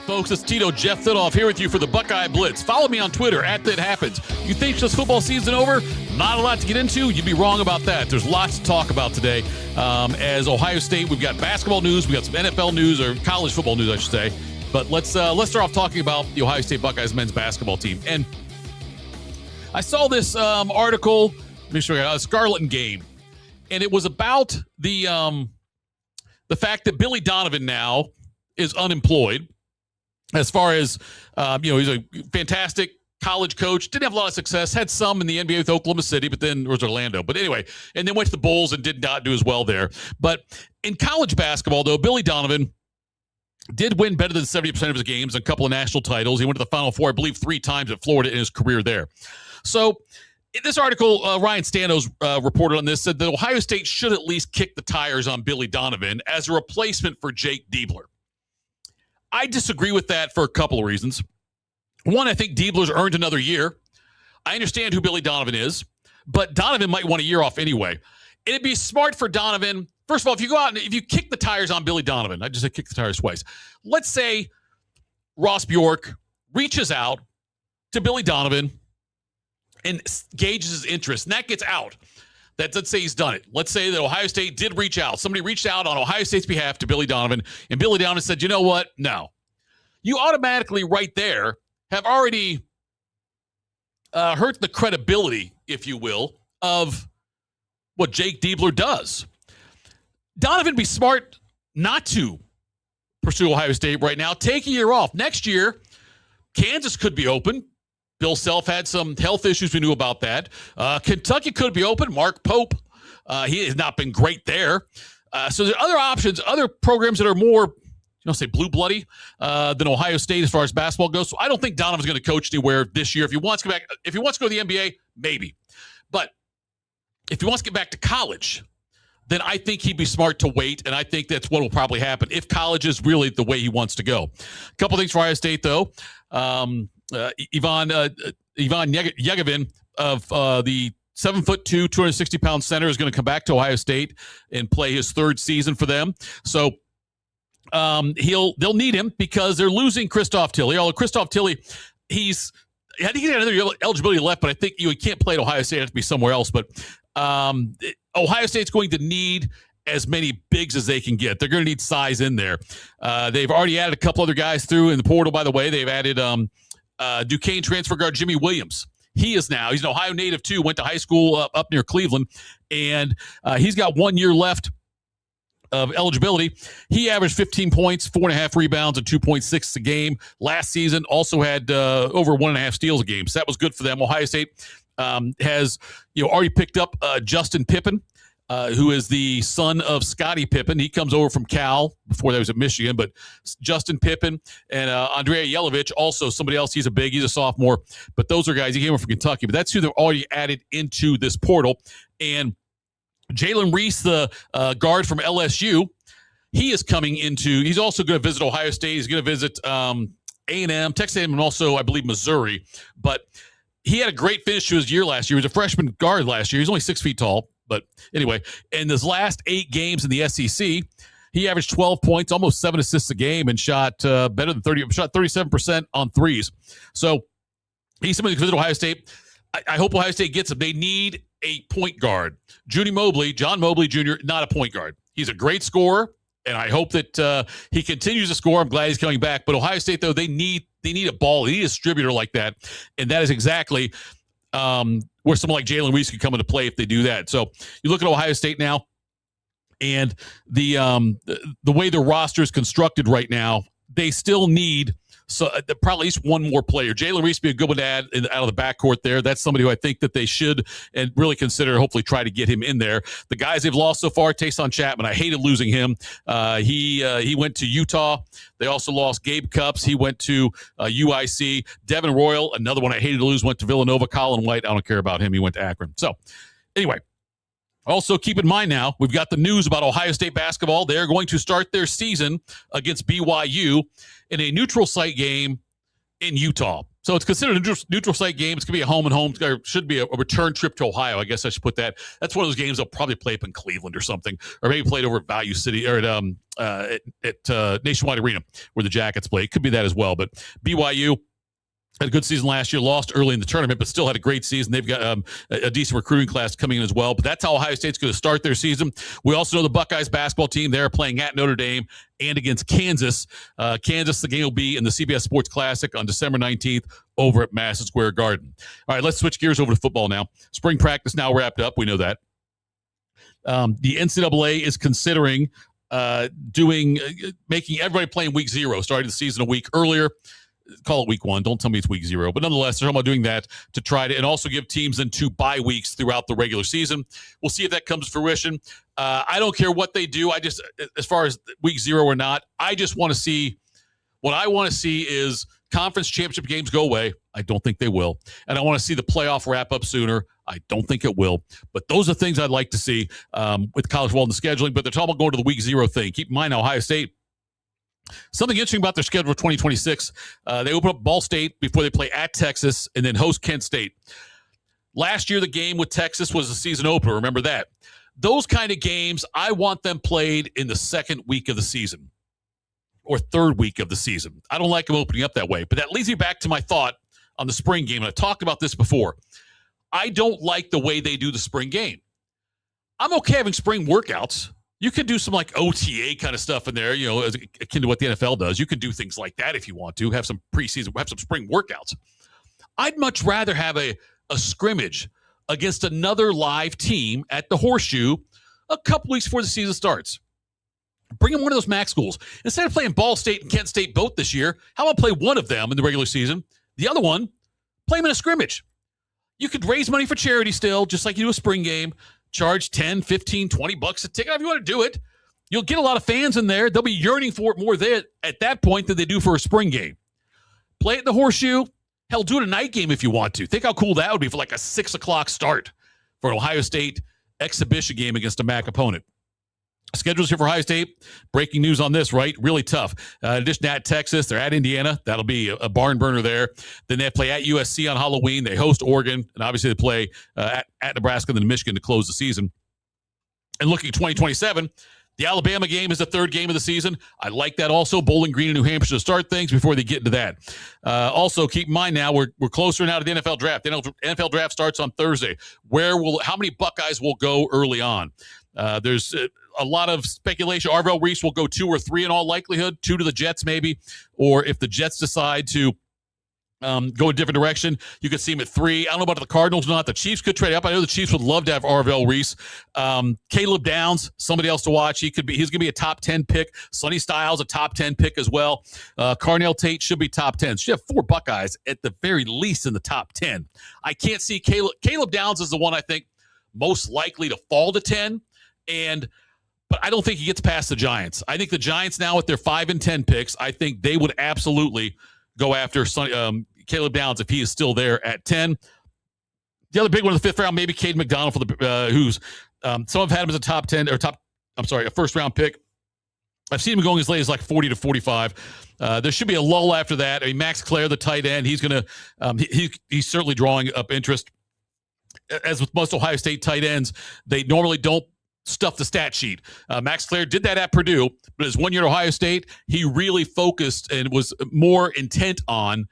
Folks, it's Tito, Jeff Thitoff here with you for the Buckeye Blitz. Follow me on Twitter @ThatHappens. You think this football season over? Not a lot to get into. You'd be wrong about that. There's lots to talk about today. As Ohio State, we've got basketball news, we've got some NFL news, or college football news, I should say. But let's start off talking about the Ohio State Buckeyes men's basketball team. And I saw this article, let me show you, Scarlet and Game, and it was about the fact that Billy Donovan now is unemployed. As far as, he's a fantastic college coach, didn't have a lot of success, had some in the NBA with Oklahoma City, but then was Orlando. But anyway, and then went to the Bulls and did not do as well there. But in college basketball, though, Billy Donovan did win better than 70% of his games, a couple of national titles. He went to the Final Four, I believe, 3 times at Florida in his career there. So in this article, Ryan Stanos reported on this, said that Ohio State should at least kick the tires on Billy Donovan as a replacement for Jake Diebler. I disagree with that for a couple of reasons. One, I think Diebler's earned another year. I understand who Billy Donovan is, but Donovan might want a year off anyway. It'd be smart for Donovan. First of all, if you go out and if you kick the tires on Billy Donovan, I just said kick the tires twice. Let's say Ross Bjork reaches out to Billy Donovan and gauges his interest, and that gets out. Let's say he's done it. Let's say that Ohio State did reach out. Somebody reached out on Ohio State's behalf to Billy Donovan, and Billy Donovan said, you know what? No. You automatically right there have already hurt the credibility, if you will, of what Jake Diebler does. Donovan be smart not to pursue Ohio State right now. Take a year off. Next year, Kansas could be open. Bill Self had some health issues. We knew about that. Kentucky could be open. Mark Pope, he has not been great there. So there are other options, other programs that are more, blue bloody than Ohio State as far as basketball goes. So I don't think Donovan's going to coach anywhere this year. If he wants to go back, if he wants to go to the NBA, maybe. But if he wants to get back to college, then I think he'd be smart to wait, and I think that's what will probably happen if college is really the way he wants to go. A couple things for Ohio State, though. Ivan Yegovin of the 7'2", 260-pound center is going to come back to Ohio State and play his 3rd season for them. So they'll need him because they're losing Christoph Tilley. Although Christoph Tilley, I think he had another eligibility left, but I think he can't play at Ohio State. It has to be somewhere else. But Ohio State's going to need as many bigs as they can get. They're going to need size in there. They've already added a couple other guys through in the portal, by the way. They've added Duquesne transfer guard Jimmy Williams. He's an Ohio native, too, went to high school up near Cleveland, and he's got 1 year left of eligibility. He averaged 15 points, 4.5 rebounds, and 2.6 a game. Last season also had over 1.5 steals a game, so that was good for them. Ohio State has already picked up Justin Pippen, who is the son of Scottie Pippen. He comes over from Cal before that was at Michigan, but Justin Pippen and Andrea Jelovich, also somebody else. He's a sophomore, but those are guys. He came over from Kentucky, but that's who they've already added into this portal. And Jalen Reese, the guard from LSU, he is coming into. He's also going to visit Ohio State. He's going to visit A&M, Texas A&M, and also I believe Missouri. But he had a great finish to his year last year. He was a freshman guard last year. He's only 6 feet tall. But anyway, in his last 8 games in the SEC, he averaged 12 points, almost 7 assists a game, and shot better than 37% on threes. So he's somebody who could visit Ohio State. I hope Ohio State gets him. They need a point guard. John Mobley Jr., not a point guard. He's a great scorer, and I hope that he continues to score. I'm glad he's coming back. But Ohio State, though, they need a ball. They need a distributor like that, and that is exactly where someone like Jalen Reese could come into play if they do that. So you look at Ohio State now, and the way their roster is constructed right now, they still need probably at least one more player. Jalen Reese would be a good one to add out of the backcourt there. That's somebody who I think that they should and really consider, hopefully try to get him in there. The guys they've lost so far, Tayson Chapman, I hated losing him. He went to Utah. They also lost Gabe Cupps. He went to UIC. Devin Royal, another one I hated to lose, went to Villanova. Colin White, I don't care about him. He went to Akron. So anyway, also keep in mind now, we've got the news about Ohio State basketball. They're going to start their season against BYU in a neutral site game in Utah. So it's considered a neutral site game. It's going to be a home and home. There should be a return trip to Ohio. I guess I should put that. That's one of those games they'll probably play up in Cleveland or something, or maybe played over at Value City or at Nationwide Arena where the Jackets play. It could be that as well. But BYU had a good season last year, lost early in the tournament, but still had a great season. They've got a decent recruiting class coming in as well. But that's how Ohio State's going to start their season. We also know the Buckeyes basketball team. They're playing at Notre Dame and against Kansas. Kansas, the game will be in the CBS Sports Classic on December 19th over at Madison Square Garden. All right, let's switch gears over to football now. Spring practice now wrapped up. We know that. The NCAA is considering making everybody playing week 0, starting the season a week earlier. Call it week 1. Don't tell me it's week 0. But nonetheless, they're talking about doing that to try to, and also give teams then 2 bye weeks throughout the regular season. We'll see if that comes to fruition. I don't care what they do. I just, as far as week 0 or not, I just want to see, what I want to see is conference championship games go away. I don't think they will. And I want to see the playoff wrap up sooner. I don't think it will. But those are things I'd like to see with college football and the scheduling. But they're talking about going to the week 0 thing. Keep in mind, Ohio State, something interesting about their schedule for 2026, they open up Ball State before they play at Texas and then host Kent State. Last year, the game with Texas was a season opener. Remember that. Those kind of games, I want them played in the second week of the season or third week of the season. I don't like them opening up that way. But that leads me back to my thought on the spring game. And I've talked about this before. I don't like the way they do the spring game. I'm okay having spring workouts. You could do some like OTA kind of stuff in there, as akin to what the NFL does. You can do things like that if you want to, have some preseason, have some spring workouts. I'd much rather have a scrimmage against another live team at the Horseshoe a couple weeks before the season starts. Bring in one of those MAC schools. Instead of playing Ball State and Kent State both this year, how about play one of them in the regular season? The other one, play them in a scrimmage. You could raise money for charity still, just like you do a spring game. Charge 10, 15, 20 bucks a ticket if you want to do it. You'll get a lot of fans in there. They'll be yearning for it more there at that point than they do for a spring game. Play at the Horseshoe. Hell, do it a night game if you want to. Think how cool that would be for like a 6 o'clock start for an Ohio State exhibition game against a MAC opponent. Schedules here for Ohio State. Breaking news on this, right? Really tough. In addition to at Texas, they're at Indiana. That'll be a barn burner there. Then they play at USC on Halloween. They host Oregon. And obviously they play at Nebraska and then Michigan to close the season. And looking at 2027, the Alabama game is the third game of the season. I like that also. Bowling Green and New Hampshire to start things before they get into that. Also, keep in mind now, we're closer now to the NFL draft. The NFL draft starts on Thursday. How many Buckeyes will go early on? There's a lot of speculation. Arvell Reese will go 2 or 3 in all likelihood, 2 to the Jets maybe, or if the Jets decide to go a different direction, you could see him at 3. I don't know about the Cardinals or not. The Chiefs could trade up. I know the Chiefs would love to have Arvell Reese. Caleb Downs, somebody else to watch. He's going to be a top 10 pick. Sonny Styles, a top 10 pick as well. Carnell Tate should be top 10. So you have 4 Buckeyes at the very least in the top 10. I can't see Caleb Downs is the one I think most likely to fall to 10. But I don't think he gets past the Giants. I think the Giants now with their 5 and 10 picks, I think they would absolutely go after Caleb Downs if he is still there at 10. The other big one in the 5th round, maybe Caden McDonald for the who's some have had him as a top 10 or a first round pick. I've seen him going as late as like 40 to 45. There should be a lull after that. I mean, Max Clare, the tight end, he's going to he's certainly drawing up interest. As with most Ohio State tight ends, they normally don't stuff the stat sheet. Max Clare did that at Purdue, but his 1 year at Ohio State, he really focused and was more intent on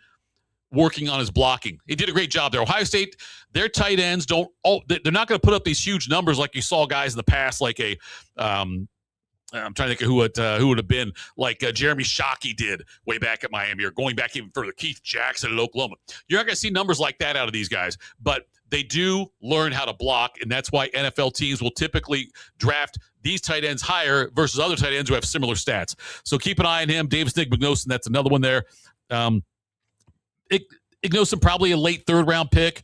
working on his blocking. He did a great job there. Ohio State, their tight ends they're not going to put up these huge numbers like you saw guys in the past, like I'm trying to think of who would have been like Jeremy Shockey did way back at Miami, or going back even further, Keith Jackson at Oklahoma. You're not going to see numbers like that out of these guys, but they do learn how to block, and that's why NFL teams will typically draft these tight ends higher versus other tight ends who have similar stats. So keep an eye on him. Davis Ignosin, that's another one there. Ignosin probably a late 3rd round pick.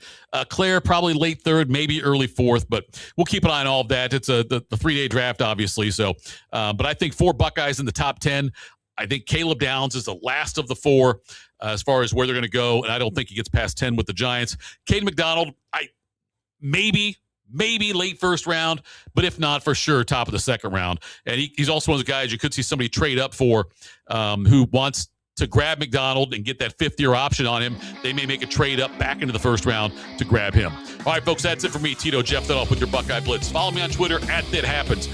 Claire probably late 3rd, maybe early 4th, but we'll keep an eye on all of that. It's the 3-day draft, obviously. So, but I think 4 Buckeyes in the top 10. I think Caleb Downs is the last of the 4 as far as where they're going to go, and I don't think he gets past 10 with the Giants. Caden McDonald, maybe late 1st round, but if not, for sure, top of the 2nd round. And he's also one of the guys you could see somebody trade up for who wants to grab McDonald and get that fifth-year option on him. They may make a trade up back into the first round to grab him. All right, folks, that's it for me, Tito, Jeff Thitoff with your Buckeye Blitz. Follow me on Twitter @ThatHappens.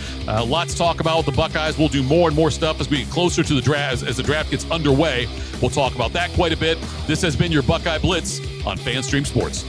Lots to talk about with the Buckeyes. We'll do more and more stuff as we get closer to the draft. As the draft gets underway, we'll talk about that quite a bit. This has been your Buckeye Blitz on FanStream Sports.